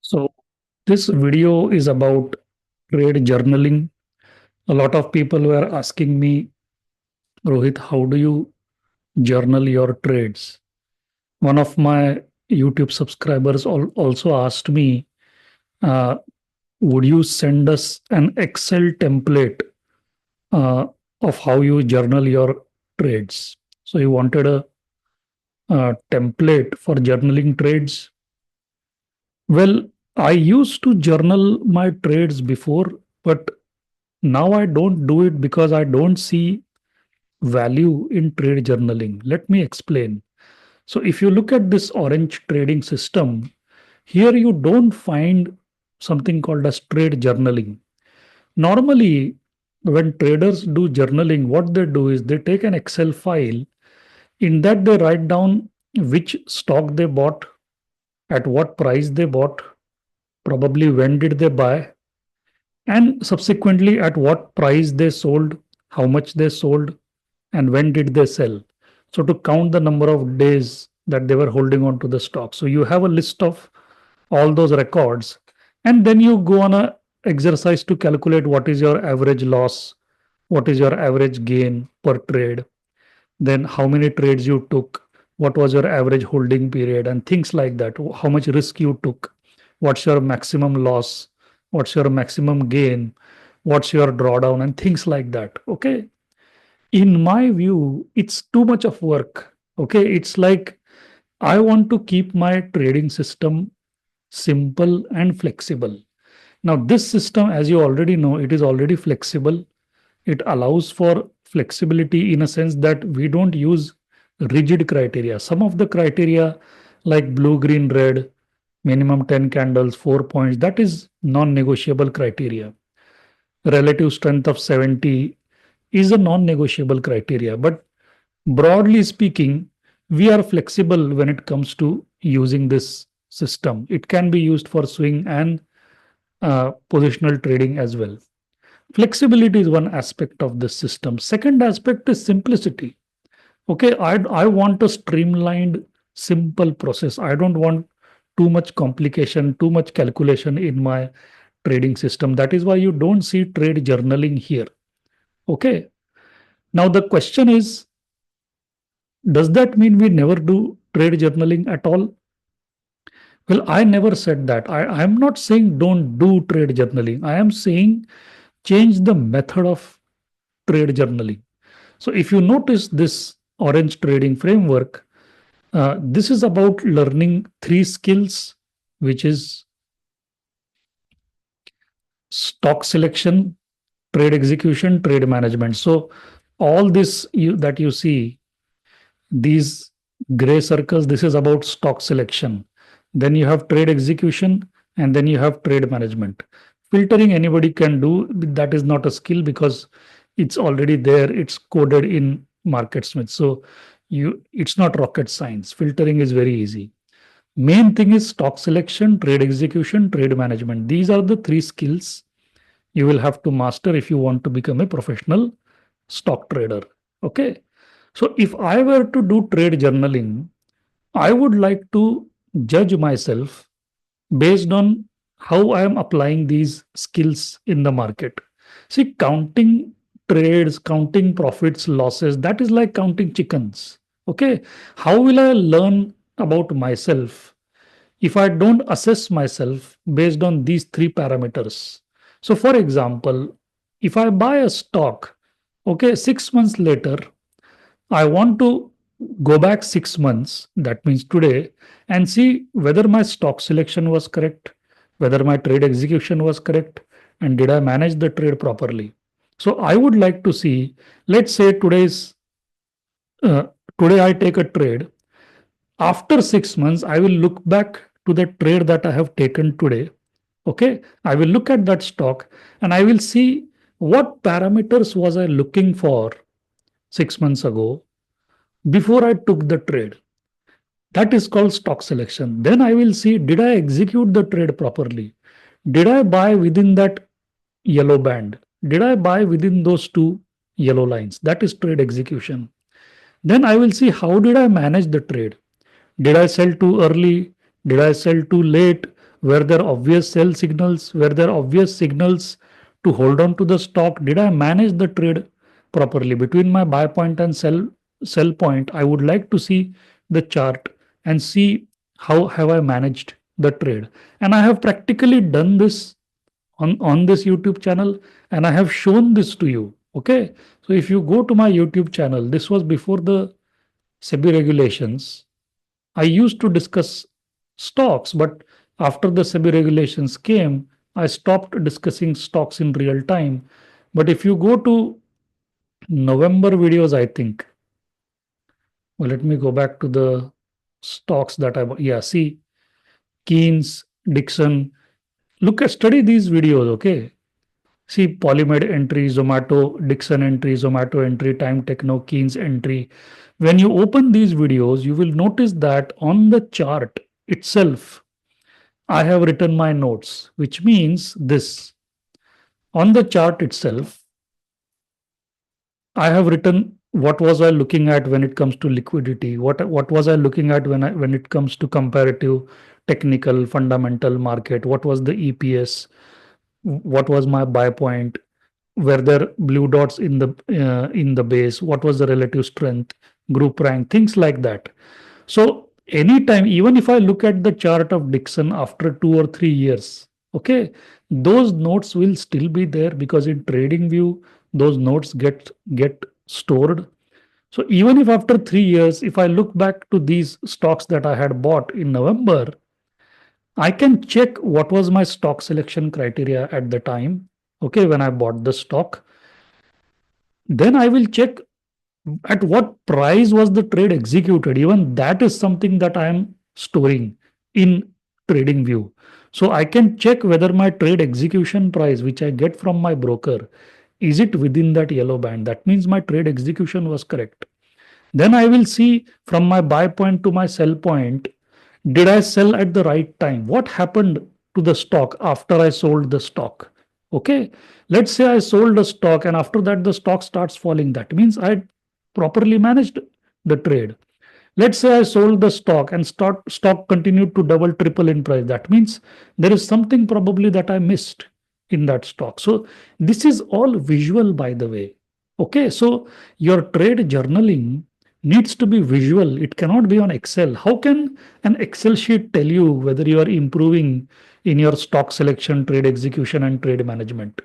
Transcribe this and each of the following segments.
So, this video is about trade journaling. A lot of people were asking me, Rohit, how do you journal your trades? One of my YouTube subscribers also asked me, uh, would you send us an Excel template uh, of how you journal your trades? So, he wanted a template for journaling trades. Well, I used to journal my trades before, but now I don't do it because I don't see value in trade journaling. Let me explain. So, if you look at this orange trading system, here you don't find something called as trade journaling. Normally, when traders do journaling, what they do is they take an Excel file. In that, they write down which stock they bought, at what price they bought, probably when did they buy, and subsequently at what price they sold, how much they sold, and when did they sell. So to count the number of days that they were holding on to the stock. So you have a list of all those records, and then you go on a exercise to calculate what is your average loss, what is your average gain per trade, then how many trades you took, what was your average holding period, and things like that. How much risk you took, what's your maximum loss, what's your maximum gain, what's your drawdown, and things like that. Okay. In my view, it's too much of work. Okay. It's like I want to keep my trading system simple and flexible. Now, this system, as you already know, it is already flexible. It allows for flexibility in a sense that we don't use rigid criteria. Some of the criteria, like blue, green, red, minimum 10 candles, 4 points, that is non negotiable criteria. Relative strength of 70 is a non negotiable criteria. But broadly speaking, we are flexible when it comes to using this system. It can be used for swing and positional trading as well. Flexibility is one aspect of this system. Second aspect is simplicity. Okay, I want a streamlined, simple process. I don't want too much complication, too much calculation in my trading system. That is why you don't see trade journaling here. Okay. Now the question is, does that mean we never do trade journaling at all? Well, I never said that. I'm not saying don't do trade journaling. I am saying change the method of trade journaling. So if you notice this orange trading framework, this is about learning three skills, which is stock selection, trade execution, trade management. So all this that you see, these gray circles, this is about stock selection. Then you have trade execution, and then you have trade management. Filtering anybody can do. That is not a skill because it's already there. It's coded in MarketSmith. So it's not rocket science. Filtering is very easy. Main thing is stock selection, trade execution, trade management. These are the three skills you will have to master if you want to become a professional stock trader. Okay. So if I were to do trade journaling, I would like to judge myself based on how I am applying these skills in the market. See, counting trades, counting profits, losses, that is like counting chickens. Okay. How will I learn about myself if I don't assess myself based on these three parameters? So, for example, if I buy a stock, okay, 6 months later, I want to go back 6 months, that means today, and see whether my stock selection was correct, whether my trade execution was correct, and did I manage the trade properly. So I would like to see, let's say uh, today I take a trade. After 6 months, I will look back to the trade that I have taken today. Okay, I will look at that stock and I will see what parameters was I looking for 6 months ago before I took the trade. That is called stock selection. Then I will see, did I execute the trade properly? Did I buy within that yellow band? Did I buy within those two yellow lines? That is trade execution. Then I will see, how did I manage the trade? Did I sell too early? Did I sell too late? Were there obvious sell signals? Were there obvious signals to hold on to the stock? Did I manage the trade properly between my buy point and sell point? I would like to see the chart and see how have I managed the trade. And I have practically done this on this YouTube channel, and I have shown this to you. Okay. So if you go to my YouTube channel, this was before the SEBI regulations. I used to discuss stocks, but after the SEBI regulations came, I stopped discussing stocks in real time. But if you go to November videos, I think, well, let me go back to the stocks that I, yeah, see, Keynes, Dixon, study these videos, okay? See Polymed entry, Zomato, Dixon entry, Zomato entry, Time Techno, Keynes entry. When you open these videos, you will notice that on the chart itself, I have written my notes, which means this. On the chart itself, I have written what was I looking at when it comes to liquidity, what was I looking at when it comes to comparative, technical, fundamental market, what was the EPS, what was my buy point, were there blue dots in the base, what was the relative strength, group rank, things like that. So anytime, even if I look at the chart of Dixon after 2 or 3 years, okay, those notes will still be there because in trading view, those notes get stored. So even if after 3 years, if I look back to these stocks that I had bought in November, I can check what was my stock selection criteria at the time. Okay, when I bought the stock, then I will check at what price was the trade executed. Even that is something that I am storing in trading view. So I can check whether my trade execution price, which I get from my broker, is it within that yellow band. That means my trade execution was correct. Then I will see from my buy point to my sell point, did I sell at the right time? What happened to the stock after I sold the stock? Okay. Let's say I sold a stock and after that the stock starts falling. That means I properly managed the trade. Let's say I sold the stock and stock continued to double, triple in price. That means there is something probably that I missed in that stock. So this is all visual, by the way. Okay, so your trade journaling needs to be visual. It cannot be on Excel. How can an Excel sheet tell you whether you are improving in your stock selection, trade execution, and trade management?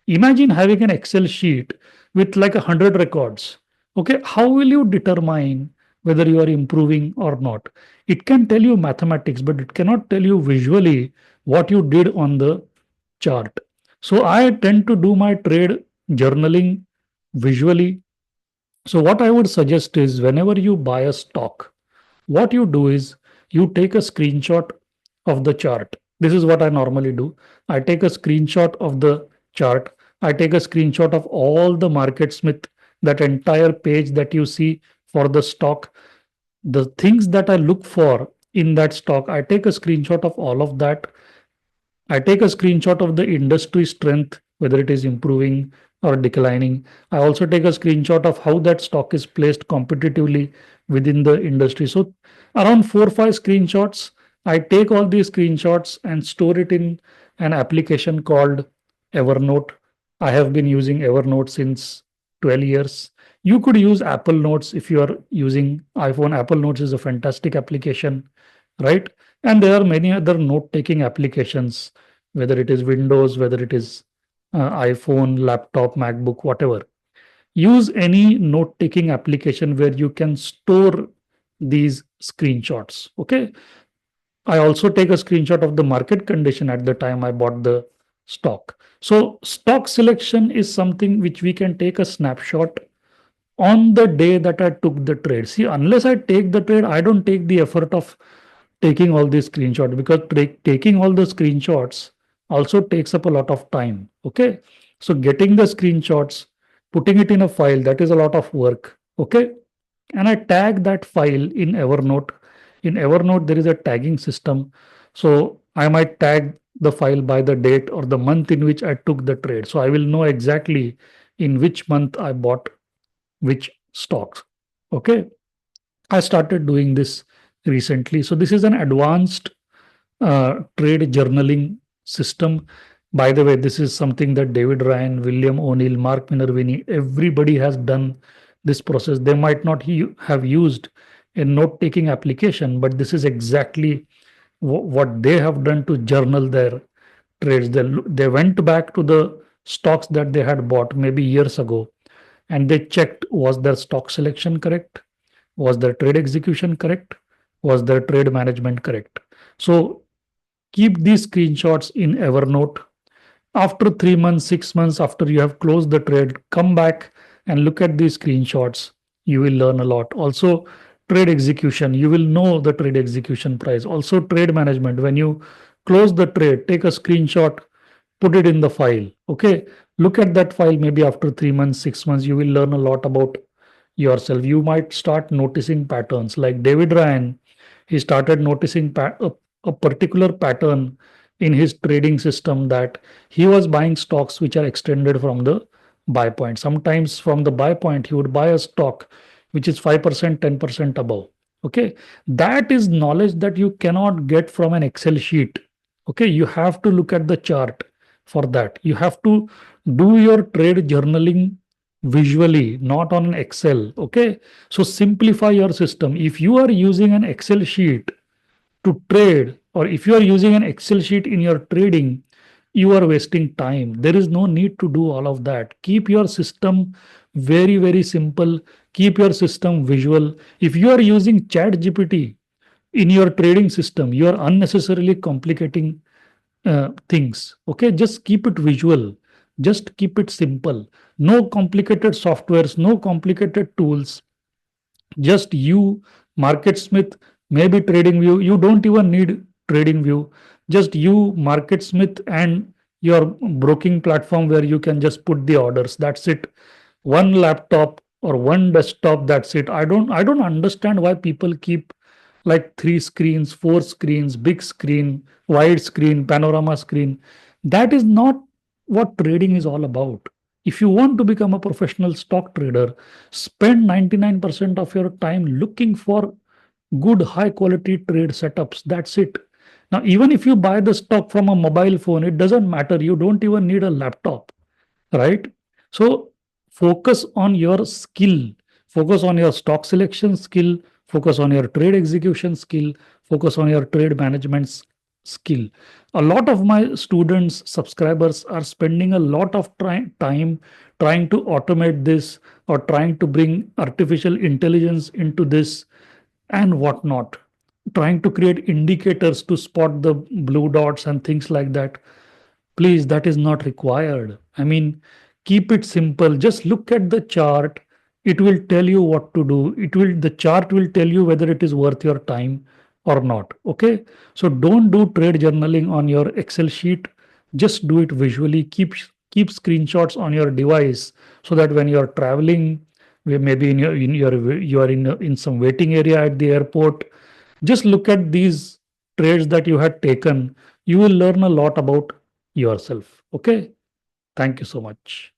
Imagine having an Excel sheet with like 100 records. Okay, how will you determine whether you are improving or not? It can tell you mathematics, but it cannot tell you visually what you did on the chart. So I tend to do my trade journaling visually. So what I would suggest is whenever you buy a stock, what you do is you take a screenshot of the chart. This is what I normally do. I take a screenshot of the chart. I take a screenshot of all the market smith, that entire page that you see for the stock, the things that I look for in that stock. I take a screenshot of all of that. I take a screenshot of the industry strength, whether it is improving or declining. I also take a screenshot of how that stock is placed competitively within the industry. So, around 4 or 5 screenshots. I take all these screenshots and store it in an application called Evernote. I have been using Evernote since 12 years. You could use Apple Notes if you are using iPhone. Apple Notes is a fantastic application, right? And there are many other note taking applications, whether it is Windows, whether it is iPhone, laptop, MacBook, whatever. Use any note taking application where you can store these screenshots. Okay. I also take a screenshot of the market condition at the time I bought the stock. So, stock selection is something which we can take a snapshot on the day that I took the trade. See, unless I take the trade, I don't take the effort of taking all these screenshots, because taking all the screenshots also takes up a lot of time. Okay. So getting the screenshots, putting it in a file, that is a lot of work. Okay. And I tag that file in Evernote. In Evernote, there is a tagging system. So I might tag the file by the date or the month in which I took the trade. So I will know exactly in which month I bought which stocks. Okay. I started doing this recently. So this is an advanced trade journaling system. By the way, this is something that David Ryan, William O'Neill, Mark Minervini, everybody has done this process. They might not have used a note taking application, but this is exactly what they have done to journal their trades. They went back to the stocks that they had bought maybe years ago, and they checked, was their stock selection correct? Was their trade execution correct? Was their trade management correct? So keep these screenshots in Evernote. After 3 months, 6 months after you have closed the trade, come back and look at these screenshots. You will learn a lot. Also, trade execution, you will know the trade execution price. Also, trade management, when you close the trade, take a screenshot, put it in the file. Okay, look at that file maybe after 3 months, 6 months. You will learn a lot about yourself. You might start noticing patterns. Like David Ryan, he started noticing a particular pattern in his trading system, that he was buying stocks which are extended from the buy point. Sometimes from the buy point, he would buy a stock which is 5%, 10% above. Okay, that is knowledge that you cannot get from an Excel sheet. Okay, you have to look at the chart for that. You have to do your trade journaling visually, not on an Excel. Okay, so simplify your system. If you are using an Excel sheet to trade, or if you are using an Excel sheet in your trading, you are wasting time. There is no need to do all of that. Keep your system very, very simple. Keep your system visual. If you are using Chat GPT in your trading system, you are unnecessarily complicating things. Okay, just keep it visual. Just keep it simple. No complicated softwares, no complicated tools. Just you, MarketSmith, maybe TradingView. You don't even need TradingView. Just you, MarketSmith, and your broking platform where you can just put the orders. That's it. One laptop or one desktop. That's it. I don't understand why people keep like three screens, four screens, big screen, wide screen, panorama screen. That is not what trading is all about. If you want to become a professional stock trader, spend 99% of your time looking for good, high quality trade setups. That's it. Now, even if you buy the stock from a mobile phone, it doesn't matter. You don't even need a laptop, right? So focus on your skill, focus on your stock selection skill, focus on your trade execution skill, focus on your trade management skill. A lot of my students, subscribers are spending a lot of time trying to automate this, or trying to bring artificial intelligence into this and whatnot, trying to create indicators to spot the blue dots and things like that. Please, that is not required. I mean, keep it simple. Just look at the chart. It will tell you what to do. The chart will tell you whether it is worth your time or not. Okay. So don't do trade journaling on your Excel sheet. Just do it visually. Keep screenshots on your device, so that when you're traveling, maybe you are in some waiting area at the airport, just look at these trades that you had taken. You will learn a lot about yourself. Okay. Thank you so much.